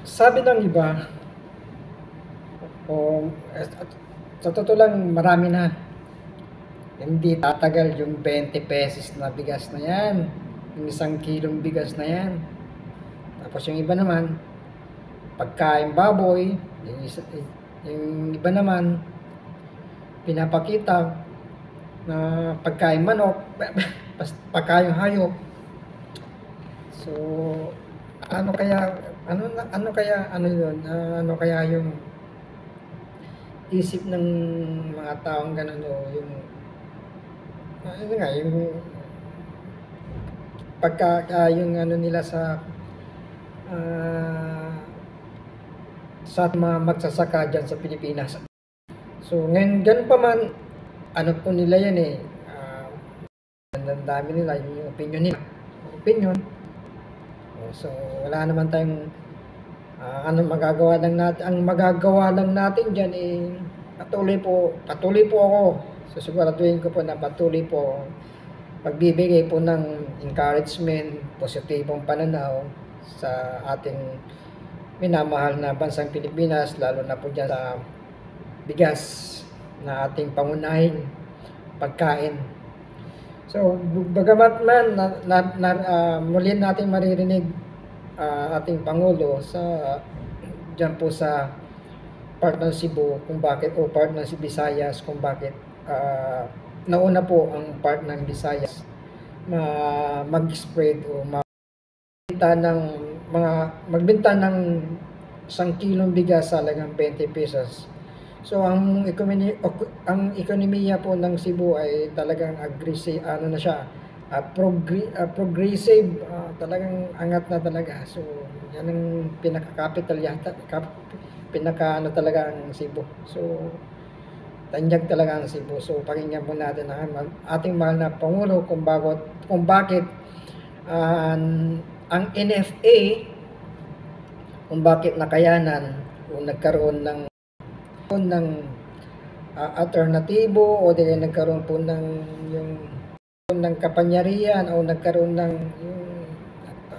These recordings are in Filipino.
Sabi ng iba, o sa totoo lang marami na, hindi tatagal yung 20 pesos na bigas na yan, yung 1 kilong bigas na yan. Tapos yung iba naman, pagkain baboy, yung iba naman, pinapakita na pagkain manok, pagkain hayop. So, ano kaya, ano yun, ano kaya yung isip ng mga taong ganun o yung, ano nga, yung yung ano nila ah, sa mga magsasaka dyan sa Pilipinas. So, ngayon, ganun pa man, ano po nila yan eh, ang dami nila, yung opinion nila. Opinion. So, wala naman tayong, ano magagawa lang natin. Ang magagawa lang natin dyan eh, patuloy po ako. Susiguraduhin ko po na patuloy po pagbibigay po ng encouragement, positibong pananaw sa ating minamahal na bansang Pilipinas, lalo na po dyan sa bigas na ating pangunahing pagkain. So, bagamat man muli natin maririnig ating Pangulo sa dyan po sa part ng Cebu kung bakit, o part ng Visayas kung bakit nauna po ang part ng Visayas mag-spread o magbenta ng 1 kilong bigas sa halagang 20 pesos. So ang ekonomiya po ng Cebu ay talagang aggressive, ano na siya, progressive, talagang angat na talaga. So yan ang pinaka-capital yata, pinaka ano talaga ang Cebu. So tanyag talaga ang Cebu. So pakinggan po natin ang ating mahal na Pangulo kung bakit ang NFA, kung bakit nakayanan o nagkaroon ng alternatibo o di nagkaroon po ng kapangyarihan o nagkaroon ng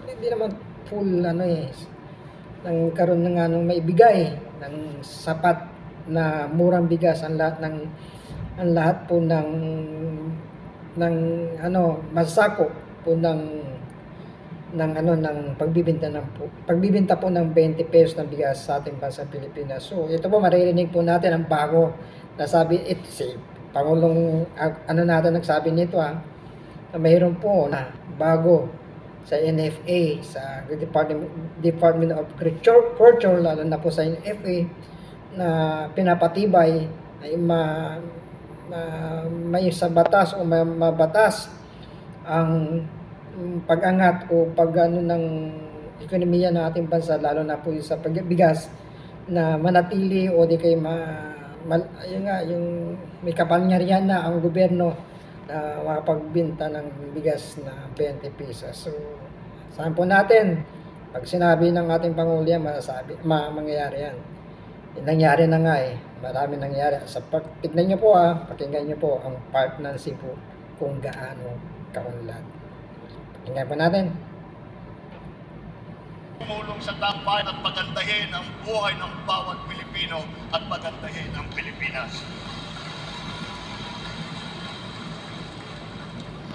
hindi naman full nagkaroon ng anong maibigay ng sapat na murang bigas ang lahat po ng masako po ng pagbibenta po ng 20 pesos ng bigas sa ating bansang Pilipinas. So ito po maririnig po natin ang bago na sabi, si Pangulong natin nagsabi nito na mayroon po na bago sa NFA, sa Department of Agriculture, lalo na po sa NFA, na pinapatibay ay may sa batas o mabatas ang pag-angat o pag-ano ng ekonomiya ng ating bansa, lalo na po sa pagbigas, na manatili o di kayo yung may kapangyarihan na ang gobyerno na makapagbenta ng bigas na 20 pesos. So, saan po natin, pag sinabi ng ating Pangulo yan, mangyayari yan. Nangyari na nga eh. Marami nangyari. Tignan nyo po pakinggan nyo po ang part ng Cebu kung gaano kaunlad. Pakinggan po natin. Tumulong sa tampay at pagandahin ang buhay ng bawat Pilipino at pagandahin ang Pilipinas.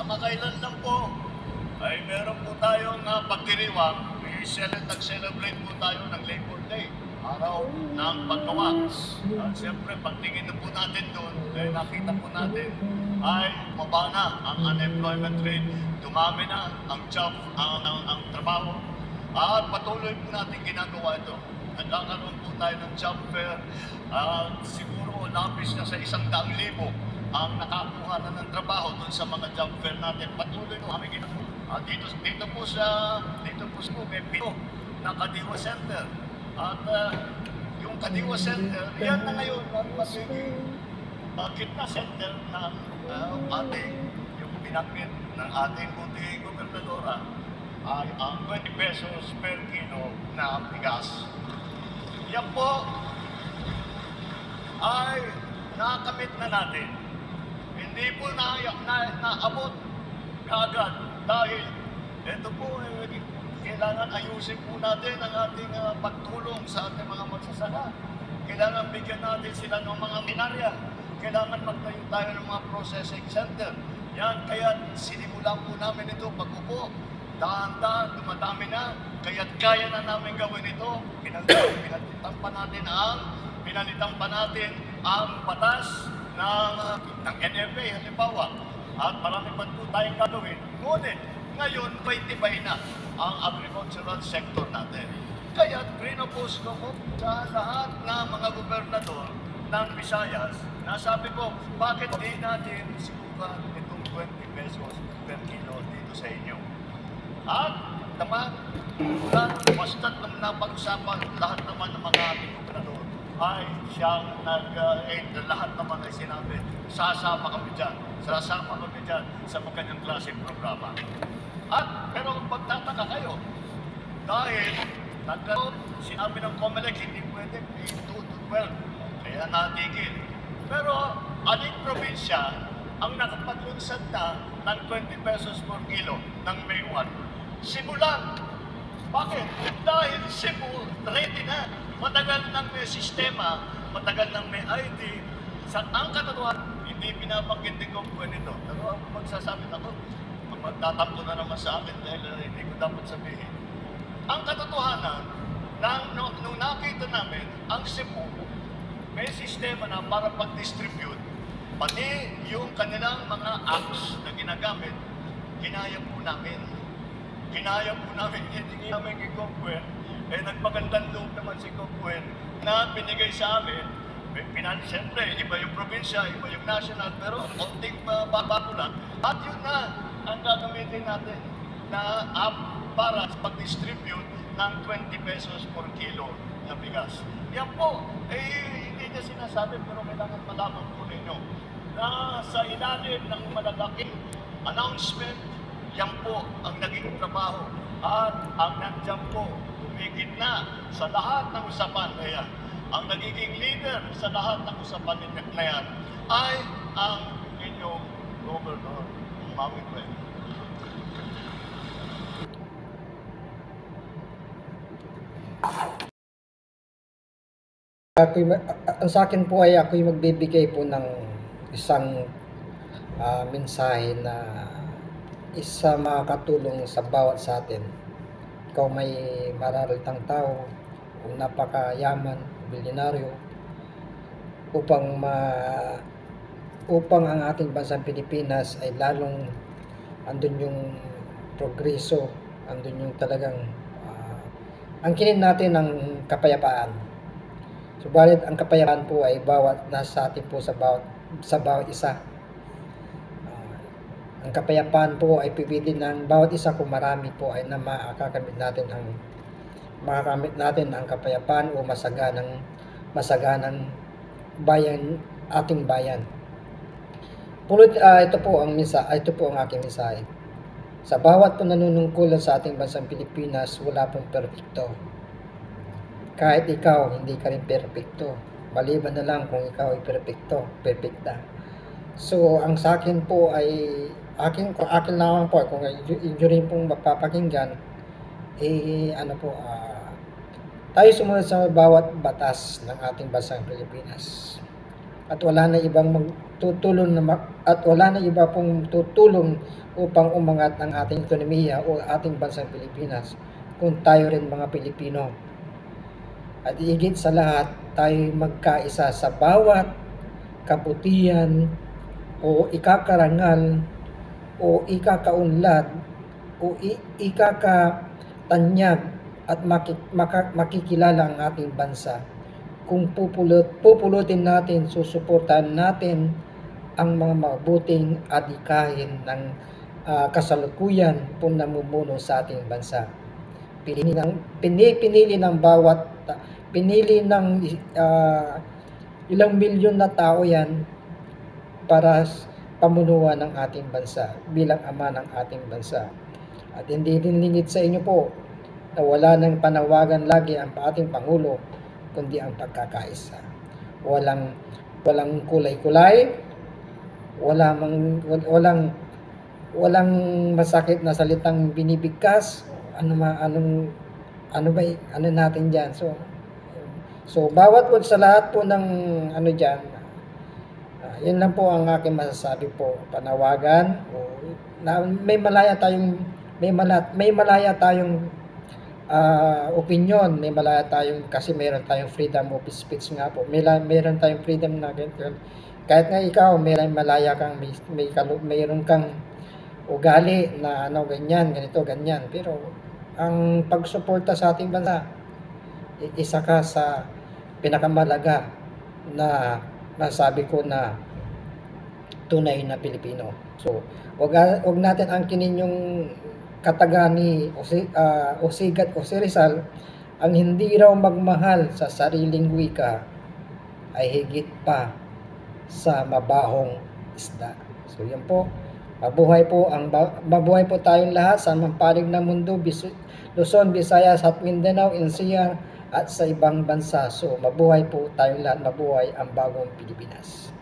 Kamakailan lang po ay meron po tayong pagdiriwang. Nag-celebrate po tayo ng Labor Day, araw ng paggawa. Siyempre, pagtingin na po natin doon, nakita po natin ay mababa na ang unemployment rate, dumami na ang job, ang trabaho. At patuloy po natin ginagawa ito. Nagkakaroon po tayo ng job fair. Siguro labis na sa 100,000 ang nakakuha na ng trabaho doon sa mga job fair natin. Patuloy po kami ginagawa. Dito po may pito na Kadiwa Center. At yung Kadiwa Center, yan na ngayon ang magiging kitna center ng yung binanggit ng ating buting gobernadora ay ang 20 pesos per kilo na bigas. Yan po ay nakamit na natin. Hindi po naabot kaagad dahil ito po ay kailangan ayusin po natin ang ating pagtulong sa ating mga magsasaka. Kailangan bigyan natin sila ng mga minarya. Kailangan magtayo tayo ng mga processing center. Yan, kaya sinimulan po namin ito pag-upo. Dahan-dahan, dumadami na. Kaya't kaya na namin gawin ito. Pinalitan pa natin ang batas ng NFA, halimbawa. At marami pa po tayong gagawin. Ngunit, ngayon, paitibay na ang agricultural sector natin. Kaya pinopose ko sa lahat ng mga gobernador ng Visayas na sabi ko, bakit di natin subukan itong 20 pesos per kilo dito sa inyo? At naman, basta't nang napag-usapan lahat naman ng mga ating gobernador ay siyang lahat naman ay sinabi, sasama kami dyan sa magandang klaseng programa. Pero pagtataka kayo, dahil sinabi ng COMELEC, hindi pwede pay 2 to 12, kaya natigil. Pero aling probinsya ang nakapaglunsad na ng 20 pesos per kilo ng May 1? Cebu lang. Bakit? Dahil Cebu, ready na. Matagal nang may sistema, matagal nang may ID. Ang katotohanan, hindi pinabanggit ni Gompo nito. Pero ang magsasabi ako, magtatampo na naman sa akin dahil hindi ko dapat sabihin. Ang katotohanan, nung nakita namin, ang Cebu, may sistema na para pag-distribute, pati yung kanilang mga apps na ginagamit, kinaya po namin, hindi namin kay Gompuer, nagpagandang loob naman si Gompuer na binigay sa amin. Siyempre, iba yung probinsya, iba yung national, pero konting babago lang. At yun na ang gagamitin natin na app para pag-distribute ng 20 pesos per kilo na bigas. Yan po, hindi niya sinasabi, pero kailangan malaman po ninyo na sa ilalim ng malalaking announcement, yan po ang naging trabaho at ang nandyan po, humigit na sa lahat ng usapan na yan. Ang nagiging leader sa lahat ng usapan na yan ay ang inyong Governor Maui Cuen. Ang sa akin po ay ako'y magbibigay po ng isang mensahe na isa makakatulong sa bawat sa atin. Ikaw may mararalitang tao o napakayaman, bilyonaryo, upang ang ating bansang Pilipinas ay lalong andun yung progreso, andun yung talagang angkinin natin ang kapayapaan. Subalit ang kapayapaan po ay nasa atin po sa bawat isa. Ang kapayapaan po ay pipili ng bawat isa kung marami po ay na makakamit natin ang kapayapaan o masaganang ating bayan. Ito po ang aking mensahe. Sa bawat pananunungkulan sa ating bansang Pilipinas, wala pong perpekto. Kahit ikaw, hindi ka rin perpekto. Maliban na lang kung ikaw ay perpekta. So, ang sa akin po ay akin lang po, kung inyo rin pong mapapakinggan, tayo sumunod sa bawat batas ng ating bansang Pilipinas. At wala na ibang iba pong tutulong upang umangat ang ating ekonomiya o ating bansang Pilipinas kung tayo rin mga Pilipino. At higit sa lahat, tayo magkaisa sa bawat kabutihan o ikakarangal o ikakaunlad o ikakatanyag at makikilala ang ating bansa kung pupulutin natin, susuportahan natin ang mga mabuting adhikain ng kasalukuyan po namumuno sa ating bansa. Pinili ng ilang milyon na tao yan para pamunuan ng ating bansa bilang ama ng ating bansa. At hindi din lingid sa inyo po na wala nang panawagan lagi ang ating Pangulo kundi ang pagkakaisa. Walang kulay-kulay, walang masakit na salitang binibigkas, ano ba ano natin diyan. So bawat po sa lahat po ng ano diyan, yun lang po ang aking masasabi po, panawagan na may malaya tayong opinion, may malaya tayong, kasi meron tayong freedom of speech nga po. Meron tayong freedom na ganito. Kahit nga ikaw, malaya kang mayroon kang ugali na ano ganyan, ganito, ganyan. Pero ang pagsuporta sa ating bansa, isa ka sa pinakamalaga na masabi ko na tunay na Pilipino. So, wag natin angkinin yung kataga ni Osigat o si Rizal, ang hindi raw magmahal sa sariling wika ay higit pa sa mabahong isda. So, yan po. Mabuhay po tayong lahat sa mampanig ng mundo, Luzon, Visayas at Mindanao, NCR at sa ibang bansa. So, mabuhay po tayong lahat. Mabuhay ang bagong Pilipinas.